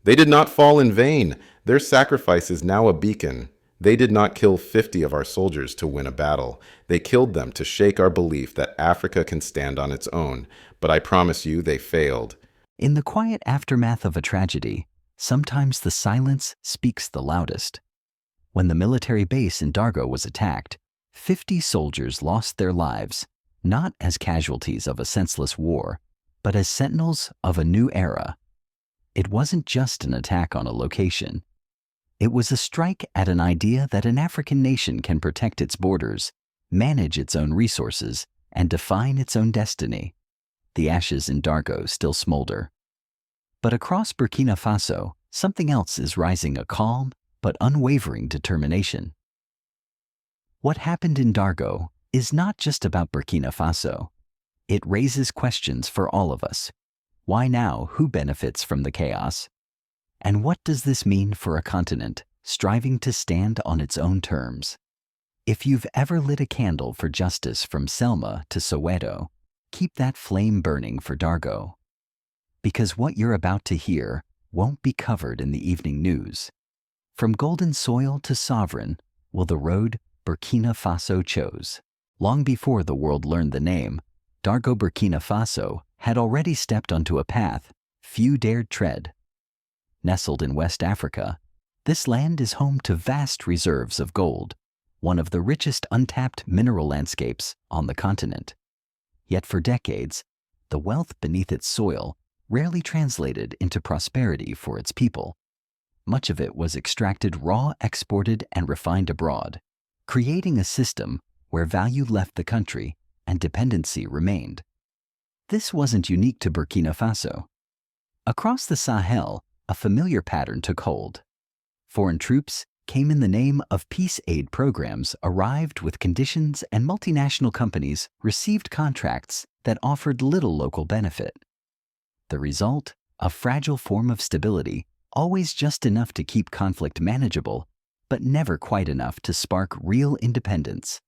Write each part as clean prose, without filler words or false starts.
They did not fall in vain. Their sacrifice is now a beacon. They did not kill 50 of our soldiers to win a battle. They killed them to shake our belief that Africa can stand on its own. But I promise you, they failed. In the quiet aftermath of a tragedy, sometimes the silence speaks the loudest. When the military base in Dargo was attacked, 50 soldiers lost their lives, not as casualties of a senseless war, but as sentinels of a new era. It wasn't just an attack on a location. It was a strike at an idea that an African nation can protect its borders, manage its own resources, and define its own destiny. The ashes in Dargo still smolder. But across Burkina Faso, something else is rising, a calm but unwavering determination. What happened in Dargo is not just about Burkina Faso. It raises questions for all of us. Why now? Who benefits from the chaos? And what does this mean for a continent striving to stand on its own terms? If you've ever lit a candle for justice from Selma to Soweto, keep that flame burning for Dargo. Because what you're about to hear won't be covered in the evening news. From golden soil to sovereign will the road Burkina Faso chose. Long before the world learned the name, Dargo, Burkina Faso had already stepped onto a path few dared tread. Nestled in West Africa, this land is home to vast reserves of gold, one of the richest untapped mineral landscapes on the continent. Yet for decades, the wealth beneath its soil rarely translated into prosperity for its people. Much of it was extracted raw, exported, and refined abroad, creating a system where value left the country and dependency remained. This wasn't unique to Burkina Faso. Across the Sahel, a familiar pattern took hold. Foreign troops came in the name of peace aid programs, arrived with conditions, and multinational companies received contracts that offered little local benefit. The result? A fragile form of stability, always just enough to keep conflict manageable, but never quite enough to spark real independence.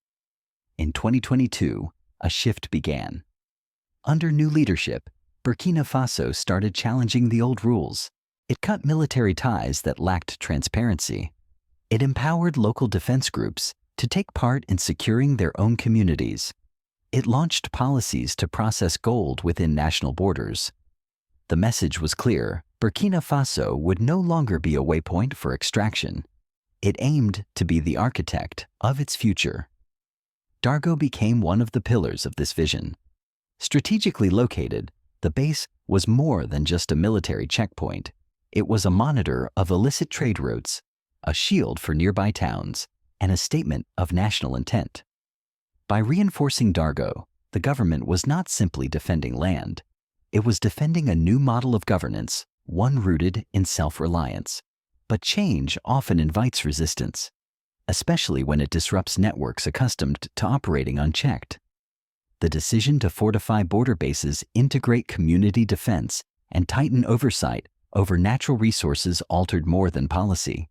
In 2022, a shift began. Under new leadership, Burkina Faso started challenging the old rules. It cut military ties that lacked transparency. It empowered local defense groups to take part in securing their own communities. It launched policies to process gold within national borders. The message was clear: Burkina Faso would no longer be a waypoint for extraction. It aimed to be the architect of its future. Dargo became one of the pillars of this vision. Strategically located, the base was more than just a military checkpoint. It was a monitor of illicit trade routes, a shield for nearby towns, and a statement of national intent. By reinforcing Dargo, the government was not simply defending land. It was defending a new model of governance, one rooted in self-reliance. But change often invites resistance, especially when it disrupts networks accustomed to operating unchecked. The decision to fortify border bases, integrate community defense, and tighten oversight over natural resources altered more than policy.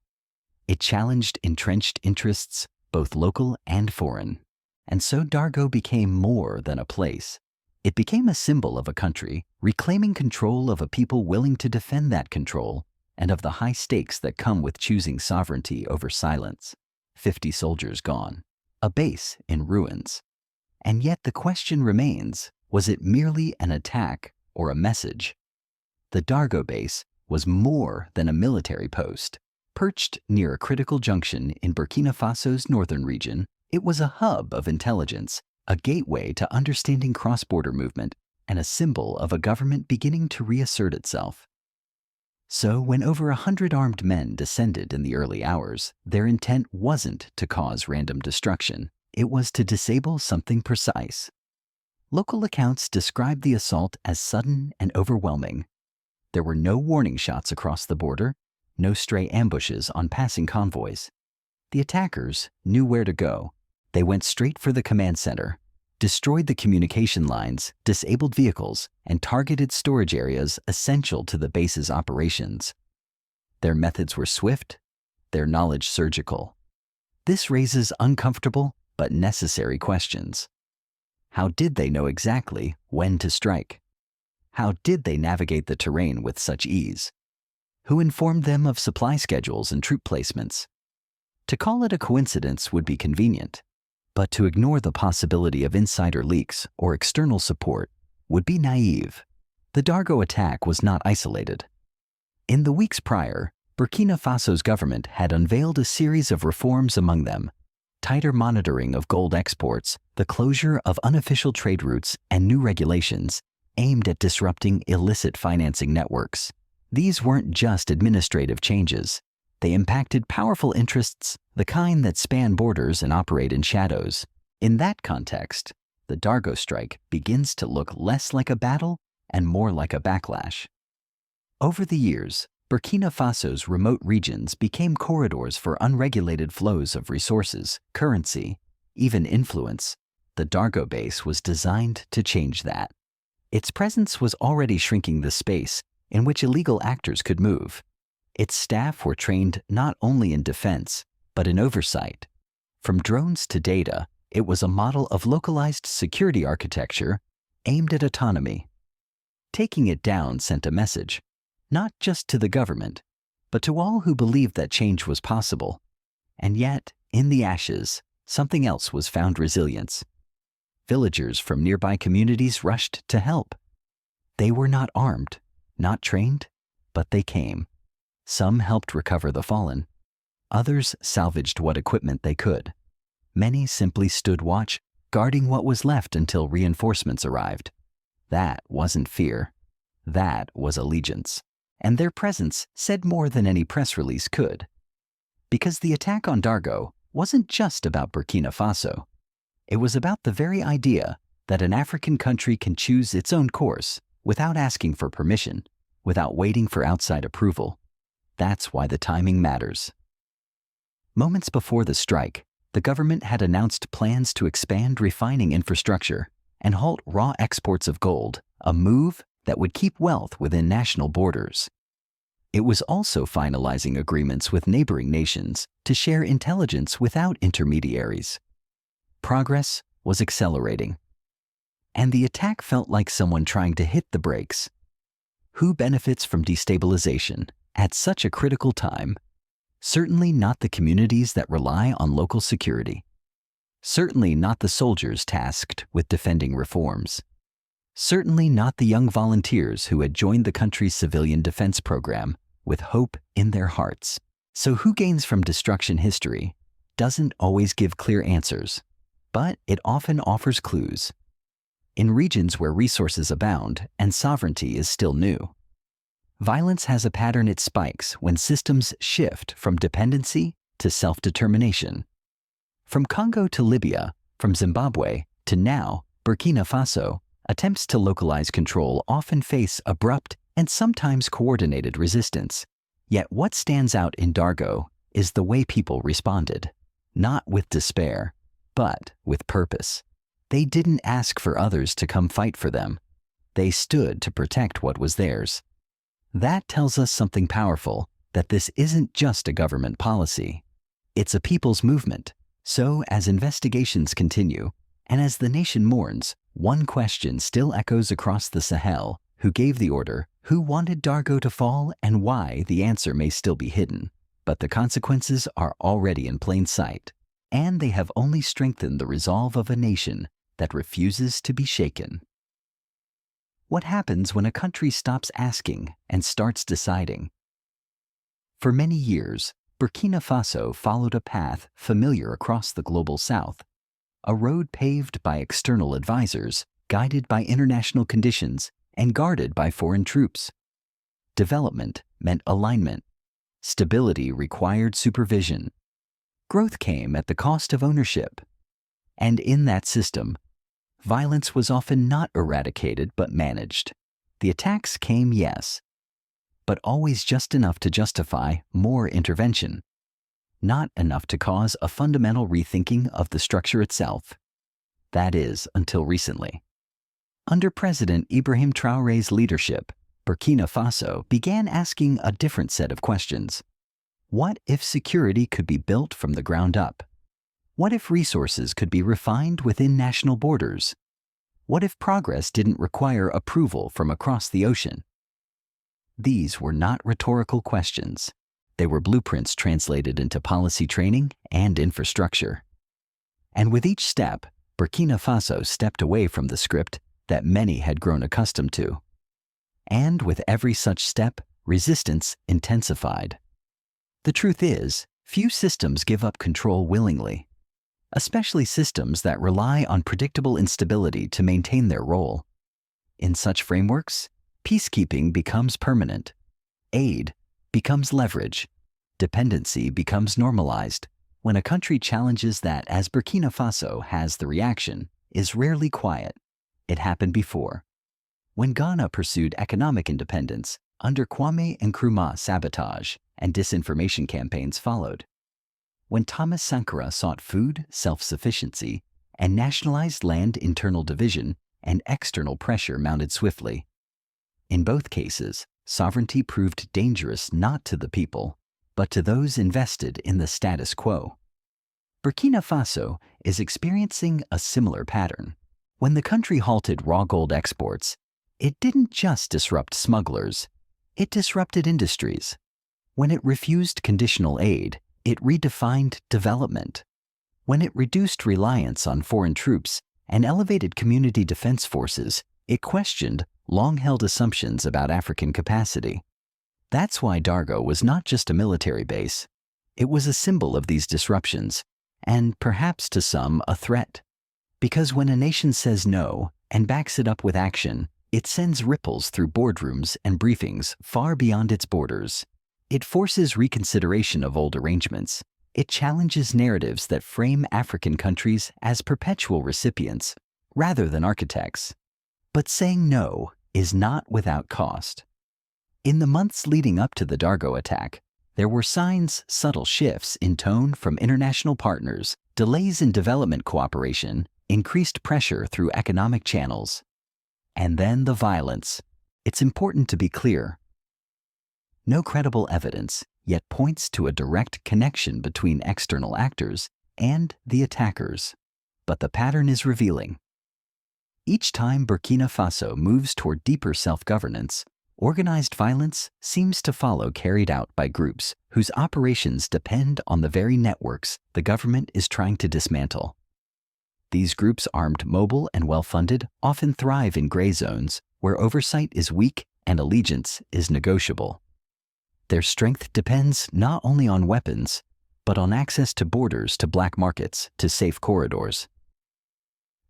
It challenged entrenched interests, both local and foreign. And so Dargo became more than a place. It became a symbol of a country, reclaiming control of a people willing to defend that control, and of the high stakes that come with choosing sovereignty over silence. 50 soldiers gone, a base in ruins. And yet the question remains, was it merely an attack or a message? The Dargo base was more than a military post. Perched near a critical junction in Burkina Faso's northern region, it was a hub of intelligence, a gateway to understanding cross-border movement, and a symbol of a government beginning to reassert itself. So when over 100 armed men descended in the early hours, their intent wasn't to cause random destruction. It was to disable something precise. Local accounts described the assault as sudden and overwhelming. There were no warning shots across the border, no stray ambushes on passing convoys. The attackers knew where to go. They went straight for the command center, destroyed the communication lines, disabled vehicles, and targeted storage areas essential to the base's operations. Their methods were swift, their knowledge surgical. This raises uncomfortable but necessary questions. How did they know exactly when to strike? How did they navigate the terrain with such ease? who informed them of supply schedules and troop placements. To call it a coincidence would be convenient, but to ignore the possibility of insider leaks or external support would be naive. The Dargo attack was not isolated. In the weeks prior, Burkina Faso's government had unveiled a series of reforms, among them tighter monitoring of gold exports, the closure of unofficial trade routes, and new regulations aimed at disrupting illicit financing networks. These weren't just administrative changes. They impacted powerful interests, the kind that span borders and operate in shadows. In that context, the Dargo strike begins to look less like a battle and more like a backlash. Over the years, Burkina Faso's remote regions became corridors for unregulated flows of resources, currency, even influence. The Dargo base was designed to change that. Its presence was already shrinking the space in which illegal actors could move. Its staff were trained not only in defense, but in oversight. From drones to data, it was a model of localized security architecture aimed at autonomy. Taking it down sent a message, not just to the government, but to all who believed that change was possible. And yet, in the ashes, something else was found: resilience. Villagers from nearby communities rushed to help. They were not armed, not trained, but they came. Some helped recover the fallen. Others salvaged what equipment they could. Many simply stood watch, guarding what was left until reinforcements arrived. That wasn't fear. That was allegiance. And their presence said more than any press release could. Because the attack on Dargo wasn't just about Burkina Faso. It was about the very idea that an African country can choose its own course without asking for permission, without waiting for outside approval. That's why the timing matters. Moments before the strike, the government had announced plans to expand refining infrastructure and halt raw exports of gold, a move that would keep wealth within national borders. It was also finalizing agreements with neighboring nations to share intelligence without intermediaries. Progress was accelerating. And the attack felt like someone trying to hit the brakes. Who benefits from destabilization at such a critical time? Certainly not the communities that rely on local security. Certainly not the soldiers tasked with defending reforms. Certainly not the young volunteers who had joined the country's civilian defense program with hope in their hearts. So who gains from destruction? History doesn't always give clear answers, but it often offers clues. In regions where resources abound and sovereignty is still new, violence has a pattern. It spikes when systems shift from dependency to self-determination. From Congo to Libya, from Zimbabwe to now Burkina Faso, attempts to localize control often face abrupt and sometimes coordinated resistance. Yet what stands out in Dargo is the way people responded, not with despair, but with purpose. They didn't ask for others to come fight for them. They stood to protect what was theirs. That tells us something powerful, that this isn't just a government policy. It's a people's movement. So as investigations continue, and as the nation mourns, one question still echoes across the Sahel: who gave the order, who wanted Dargo to fall, and why? The answer may still be hidden, but the consequences are already in plain sight, and they have only strengthened the resolve of a nation that refuses to be shaken. What happens when a country stops asking and starts deciding? For many years, Burkina Faso followed a path familiar across the global south, a road paved by external advisors, guided by international conditions, and guarded by foreign troops. Development meant alignment. Stability required supervision. Growth came at the cost of ownership. And in that system, violence was often not eradicated but managed. The attacks came, yes, but always just enough to justify more intervention, not enough to cause a fundamental rethinking of the structure itself. That is, until recently. Under President Ibrahim Traoré's leadership, Burkina Faso began asking a different set of questions. What if security could be built from the ground up? What if resources could be refined within national borders? What if progress didn't require approval from across the ocean? These were not rhetorical questions. They were blueprints translated into policy training and infrastructure. And with each step, Burkina Faso stepped away from the script that many had grown accustomed to. And with every such step, resistance intensified. The truth is, few systems give up control willingly, especially systems that rely on predictable instability to maintain their role. In such frameworks, peacekeeping becomes permanent, aid becomes leverage, dependency becomes normalized. When a country challenges that, as Burkina Faso has, the reaction is rarely quiet. It happened before. When Ghana pursued economic independence, under Kwame Nkrumah, sabotage and disinformation campaigns followed. When Thomas Sankara sought food self-sufficiency and nationalized land, internal division and external pressure mounted swiftly. In both cases, sovereignty proved dangerous not to the people, but to those invested in the status quo. Burkina Faso is experiencing a similar pattern. When the country halted raw gold exports, it didn't just disrupt smugglers, it disrupted industries. When it refused conditional aid, it redefined development. When it reduced reliance on foreign troops and elevated community defense forces, it questioned long-held assumptions about African capacity. That's why Dargo was not just a military base. It was a symbol of these disruptions, and perhaps to some a threat. Because when a nation says no and backs it up with action, it sends ripples through boardrooms and briefings far beyond its borders. It forces reconsideration of old arrangements. It challenges narratives that frame African countries as perpetual recipients rather than architects. But saying no is not without cost. In the months leading up to the Dargo attack, there were signs, subtle shifts in tone from international partners, delays in development cooperation, increased pressure through economic channels. And then the violence. It's important to be clear. No credible evidence yet points to a direct connection between external actors and the attackers. But the pattern is revealing. Each time Burkina Faso moves toward deeper self-governance, organized violence seems to follow, carried out by groups whose operations depend on the very networks the government is trying to dismantle. These groups, armed, mobile, and well-funded, often thrive in gray zones where oversight is weak and allegiance is negotiable. Their strength depends not only on weapons, but on access to borders, to black markets, to safe corridors.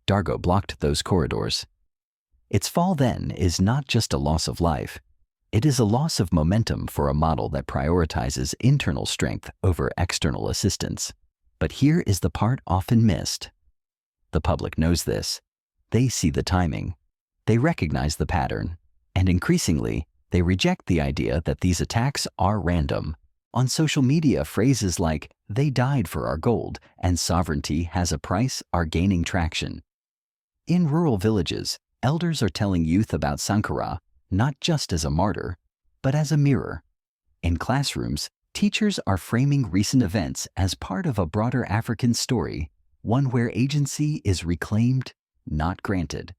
Dargo blocked those corridors. Its fall then is not just a loss of life. It is a loss of momentum for a model that prioritizes internal strength over external assistance. But here is the part often missed. The public knows this. They see the timing. They recognize the pattern. And increasingly, they reject the idea that these attacks are random. On social media, phrases like, "they died for our gold" and "sovereignty has a price" are gaining traction. In rural villages, elders are telling youth about Sankara, not just as a martyr, but as a mirror. In classrooms, teachers are framing recent events as part of a broader African story, one where agency is reclaimed, not granted.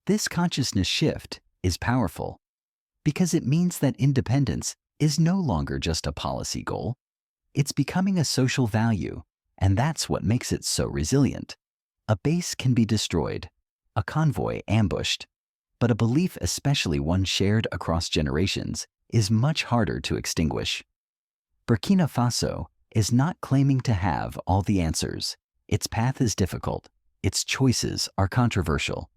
This consciousness shift is powerful because it means that independence is no longer just a policy goal. It's becoming a social value, and that's what makes it so resilient. A base can be destroyed, a convoy ambushed, but a belief, especially one shared across generations, is much harder to extinguish. Burkina Faso is not claiming to have all the answers. Its path is difficult. Its choices are controversial.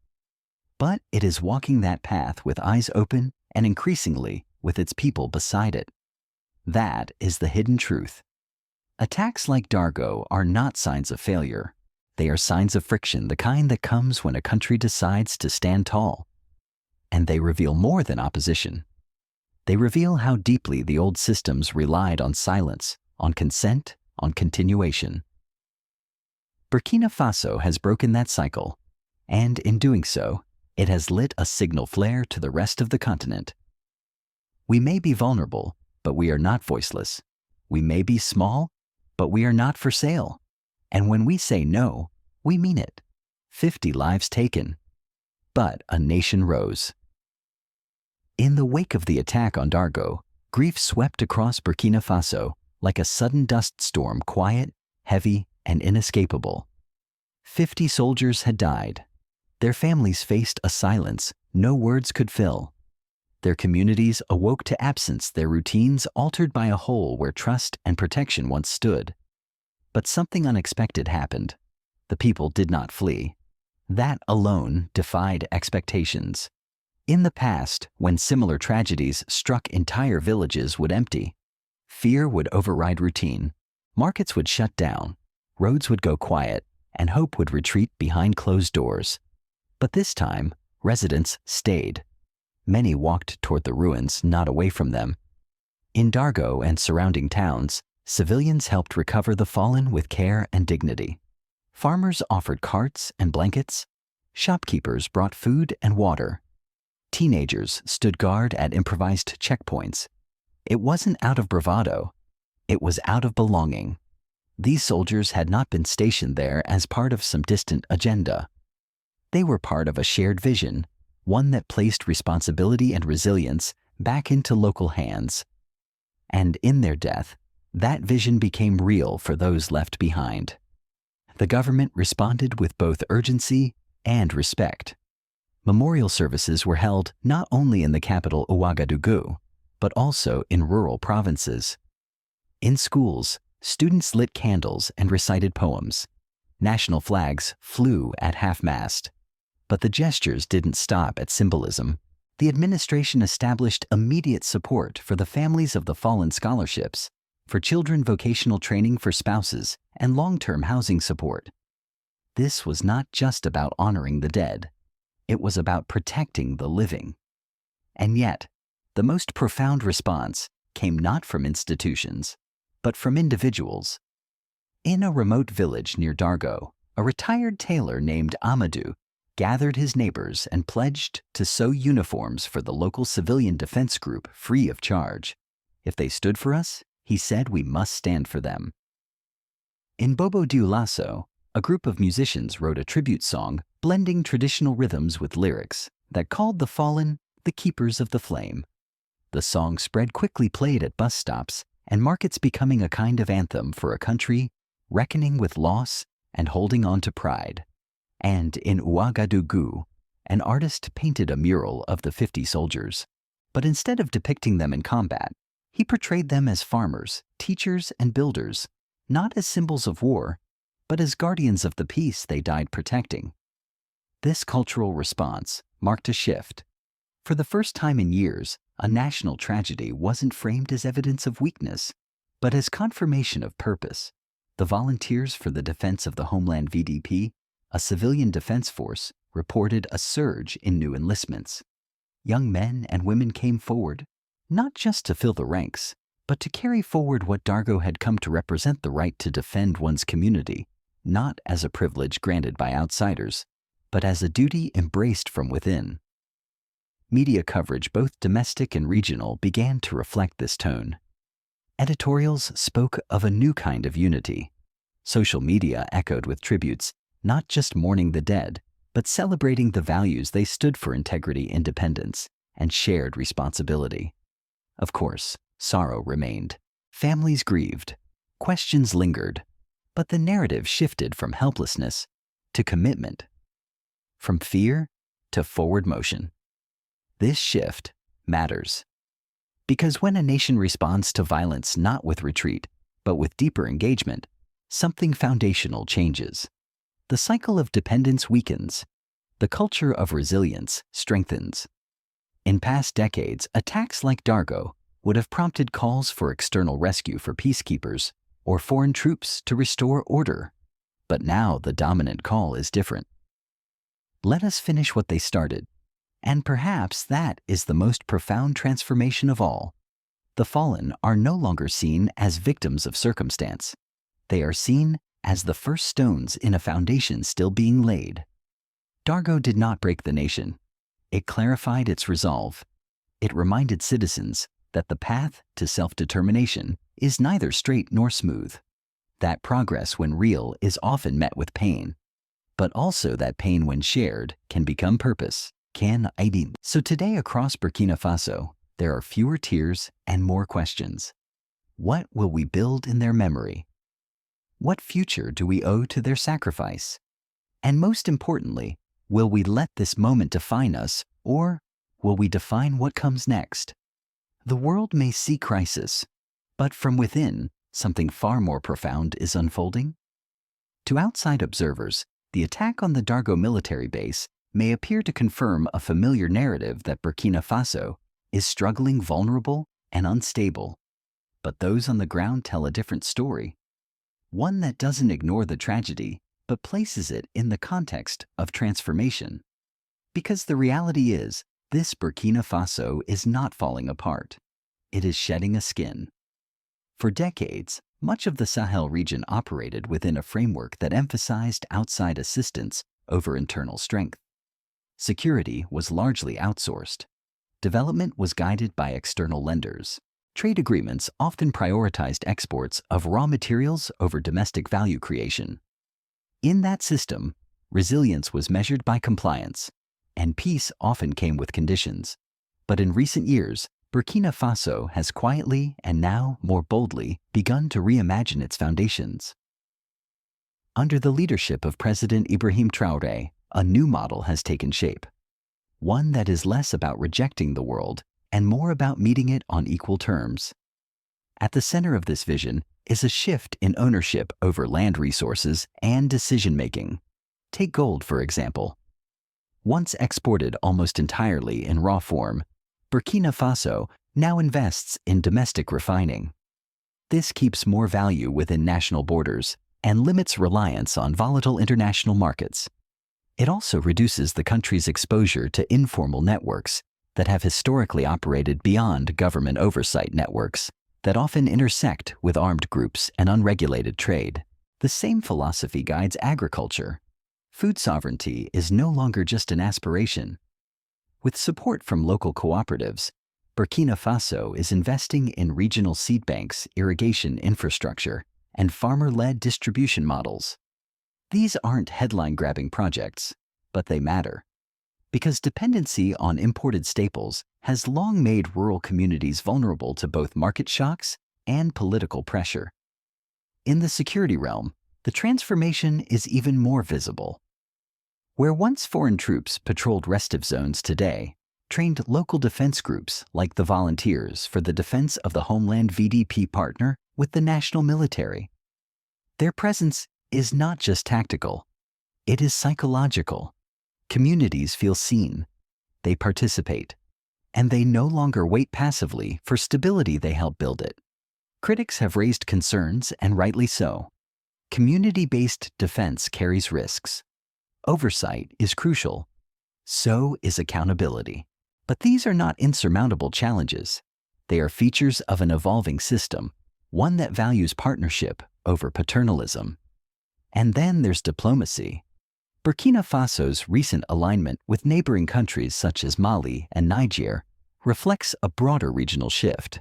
But it is walking that path with eyes open and increasingly with its people beside it. That is the hidden truth. Attacks like Dargo are not signs of failure. They are signs of friction, the kind that comes when a country decides to stand tall. And they reveal more than opposition. They reveal how deeply the old systems relied on silence, on consent, on continuation. Burkina Faso has broken that cycle, and in doing so, it has lit a signal flare to the rest of the continent. We may be vulnerable, but we are not voiceless. We may be small, but we are not for sale. And when we say no, we mean it. 50 lives taken, but a nation rose. In the wake of the attack on Dargo, grief swept across Burkina Faso like a sudden dust storm, quiet, heavy, and inescapable. 50 soldiers had died. Their families faced a silence no words could fill. Their communities awoke to absence, their routines altered by a hole where trust and protection once stood. But something unexpected happened. The people did not flee. That alone defied expectations. In the past, when similar tragedies struck, entire villages would empty. Fear would override routine. Markets would shut down. Roads would go quiet, and hope would retreat behind closed doors. But this time, residents stayed. Many walked toward the ruins, not away from them. In Dargo and surrounding towns, civilians helped recover the fallen with care and dignity. Farmers offered carts and blankets. Shopkeepers brought food and water. Teenagers stood guard at improvised checkpoints. It wasn't out of bravado. It was out of belonging. These soldiers had not been stationed there as part of some distant agenda. They were part of a shared vision, one that placed responsibility and resilience back into local hands. And in their death, that vision became real for those left behind. The government responded with both urgency and respect. Memorial services were held not only in the capital Ouagadougou, but also in rural provinces. In schools, students lit candles and recited poems. National flags flew at half-mast. But the gestures didn't stop at symbolism. The administration established immediate support for the families of the fallen, scholarships for children, vocational training for spouses, and long-term housing support. This was not just about honoring the dead. It was about protecting the living. And yet, the most profound response came not from institutions, but from individuals. In a remote village near Dargo, a retired tailor named Amadou gathered his neighbors and pledged to sew uniforms for the local civilian defense group free of charge. If they stood for us, he said, we must stand for them. In Bobo Dioulasso, a group of musicians wrote a tribute song blending traditional rhythms with lyrics that called the fallen the keepers of the flame. The song spread quickly, played at bus stops and markets, becoming a kind of anthem for a country reckoning with loss and holding on to pride. And in Ouagadougou, an artist painted a mural of the 50 soldiers. But instead of depicting them in combat, he portrayed them as farmers, teachers, and builders, not as symbols of war, but as guardians of the peace they died protecting. This cultural response marked a shift. For the first time in years, a national tragedy wasn't framed as evidence of weakness, but as confirmation of purpose. The Volunteers for the Defense of the Homeland (VDP), a civilian defense force, reported a surge in new enlistments. Young men and women came forward, not just to fill the ranks, but to carry forward what Dargo had come to represent: the right to defend one's community, not as a privilege granted by outsiders, but as a duty embraced from within. Media coverage, both domestic and regional, began to reflect this tone. Editorials spoke of a new kind of unity. Social media echoed with tributes, not just mourning the dead, but celebrating the values they stood for: integrity, independence, and shared responsibility. Of course, sorrow remained. Families grieved. Questions lingered. But the narrative shifted from helplessness to commitment, from fear to forward motion. This shift matters. Because when a nation responds to violence not with retreat, but with deeper engagement, something foundational changes. The cycle of dependence weakens. The culture of resilience strengthens. In past decades, attacks like Dargo would have prompted calls for external rescue for peacekeepers or foreign troops to restore order. But now the dominant call is different. Let us finish what they started. And perhaps that is the most profound transformation of all. The fallen are no longer seen as victims of circumstance. They are seen as the first stones in a foundation still being laid. Dargo did not break the nation. It clarified its resolve. It reminded citizens that the path to self-determination is neither straight nor smooth. That progress, when real, is often met with pain. But also that pain, when shared, can become purpose. can ID. So today across Burkina Faso, there are fewer tears and more questions. What will we build in their memory? What future do we owe to their sacrifice? And most importantly, will we let this moment define us, or will we define what comes next? The world may see crisis, but from within, something far more profound is unfolding. To outside observers, the attack on the Dargo military base may appear to confirm a familiar narrative that Burkina Faso is struggling, vulnerable, and unstable. But those on the ground tell a different story, one that doesn't ignore the tragedy, but places it in the context of transformation. Because the reality is, this Burkina Faso is not falling apart. It is shedding a skin. For decades, much of the Sahel region operated within a framework that emphasized outside assistance over internal strength. Security was largely outsourced. Development was guided by external lenders. Trade agreements often prioritized exports of raw materials over domestic value creation. In that system, resilience was measured by compliance, and peace often came with conditions. But in recent years, Burkina Faso has quietly and now more boldly begun to reimagine its foundations. Under the leadership of President Ibrahim Traoré, a new model has taken shape, one that is less about rejecting the world and more about meeting it on equal terms. At the center of this vision is a shift in ownership over land resources and decision-making. Take gold, for example. Once exported almost entirely in raw form, Burkina Faso now invests in domestic refining. This keeps more value within national borders and limits reliance on volatile international markets. It also reduces the country's exposure to informal networks that have historically operated beyond government oversight networks that often intersect with armed groups and unregulated trade. The same philosophy guides agriculture. Food sovereignty is no longer just an aspiration. With support from local cooperatives, Burkina Faso is investing in regional seed banks, irrigation infrastructure, and farmer-led distribution models. These aren't headline-grabbing projects, but they matter, because dependency on imported staples has long made rural communities vulnerable to both market shocks and political pressure. In the security realm, the transformation is even more visible. Where once foreign troops patrolled restive zones today, trained local defense groups like the Volunteers for the Defense of the Homeland VDP partner with the national military. Their presence is not just tactical, it is psychological. Communities feel seen, they participate, and they no longer wait passively for stability. They help build it. Critics have raised concerns, and rightly so. Community-based defense carries risks. Oversight is crucial. So is accountability. But these are not insurmountable challenges. They are features of an evolving system, one that values partnership over paternalism. And then there's diplomacy. Burkina Faso's recent alignment with neighboring countries such as Mali and Niger reflects a broader regional shift.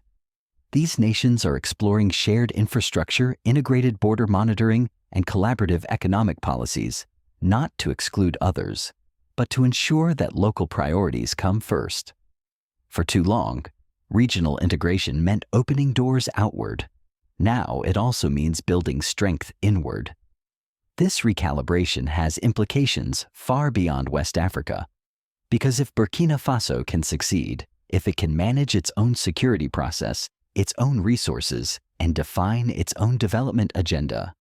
These nations are exploring shared infrastructure, integrated border monitoring, and collaborative economic policies, not to exclude others, but to ensure that local priorities come first. For too long, regional integration meant opening doors outward. Now it also means building strength inward. This recalibration has implications far beyond West Africa, because if Burkina Faso can succeed, if it can manage its own security process, its own resources, and define its own development agenda,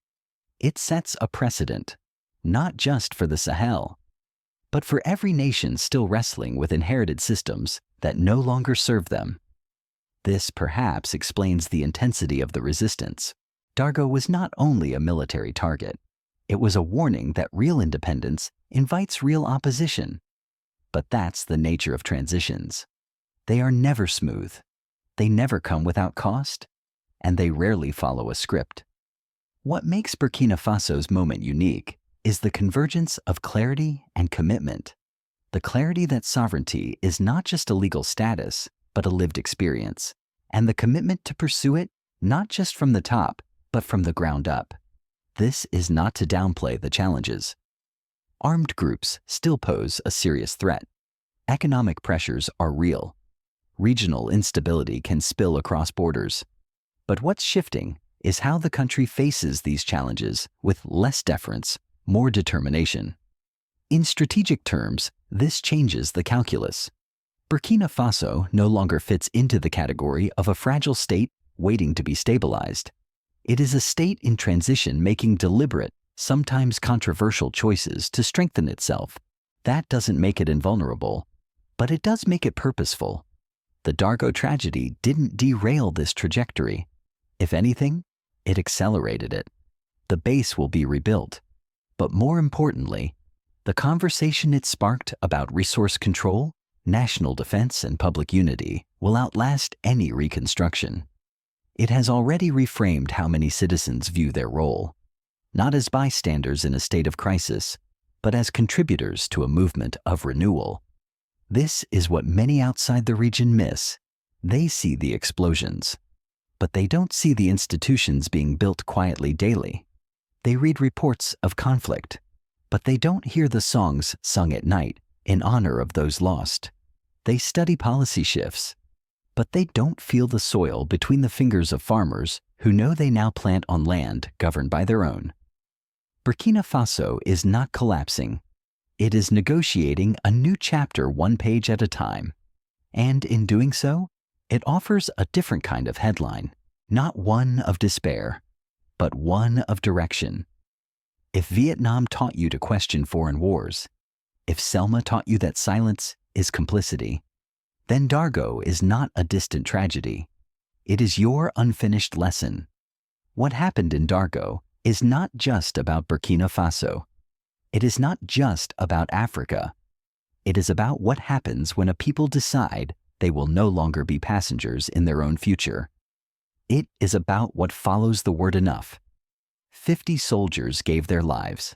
it sets a precedent, not just for the Sahel, but for every nation still wrestling with inherited systems that no longer serve them. This perhaps explains the intensity of the resistance. Dargo was not only a military target, it was a warning that real independence invites real opposition. But that's the nature of transitions. They are never smooth. They never come without cost, and they rarely follow a script. What makes Burkina Faso's moment unique is the convergence of clarity and commitment. The clarity that sovereignty is not just a legal status, but a lived experience, and the commitment to pursue it not just from the top, but from the ground up. This is not to downplay the challenges. Armed groups still pose a serious threat. Economic pressures are real. Regional instability can spill across borders. But what's shifting is how the country faces these challenges with less deference, more determination. In strategic terms, this changes the calculus. Burkina Faso no longer fits into the category of a fragile state waiting to be stabilized. It is a state in transition making deliberate, sometimes controversial choices to strengthen itself. That doesn't make it invulnerable, but it does make it purposeful. The Dargo tragedy didn't derail this trajectory. If anything, it accelerated it. The base will be rebuilt. But more importantly, the conversation it sparked about resource control, national defense, and public unity will outlast any reconstruction. It has already reframed how many citizens view their role, not as bystanders in a state of crisis, but as contributors to a movement of renewal. This is what many outside the region miss. They see the explosions, but they don't see the institutions being built quietly daily. They read reports of conflict, but they don't hear the songs sung at night in honor of those lost. They study policy shifts, but they don't feel the soil between the fingers of farmers who know they now plant on land governed by their own. Burkina Faso is not collapsing. It is negotiating a new chapter one page at a time. And in doing so, it offers a different kind of headline, not one of despair, but one of direction. If Vietnam taught you to question foreign wars, if Selma taught you that silence is complicity, then Dargo is not a distant tragedy. It is your unfinished lesson. What happened in Dargo is not just about Burkina Faso. It is not just about Africa. It is about what happens when a people decide they will no longer be passengers in their own future. It is about what follows the word enough. 50 soldiers gave their lives.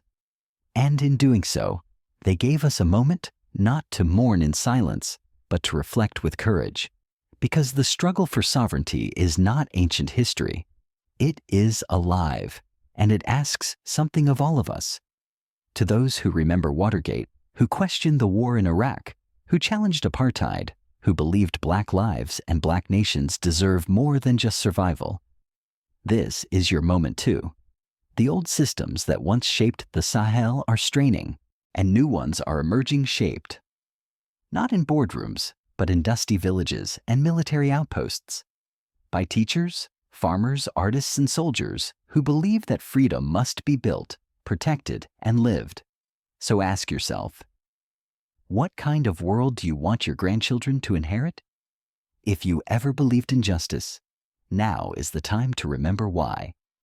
And in doing so, they gave us a moment not to mourn in silence, but to reflect with courage. Because the struggle for sovereignty is not ancient history. It is alive, and it asks something of all of us. To those who remember Watergate, who questioned the war in Iraq, who challenged apartheid, who believed black lives and black nations deserve more than just survival. This is your moment too. The old systems that once shaped the Sahel are straining, and new ones are emerging shaped. Not in boardrooms, but in dusty villages and military outposts. By teachers, farmers, artists, and soldiers who believe that freedom must be built, protected, and lived. So ask yourself, what kind of world do you want your grandchildren to inherit? If you ever believed in justice, now is the time to remember why.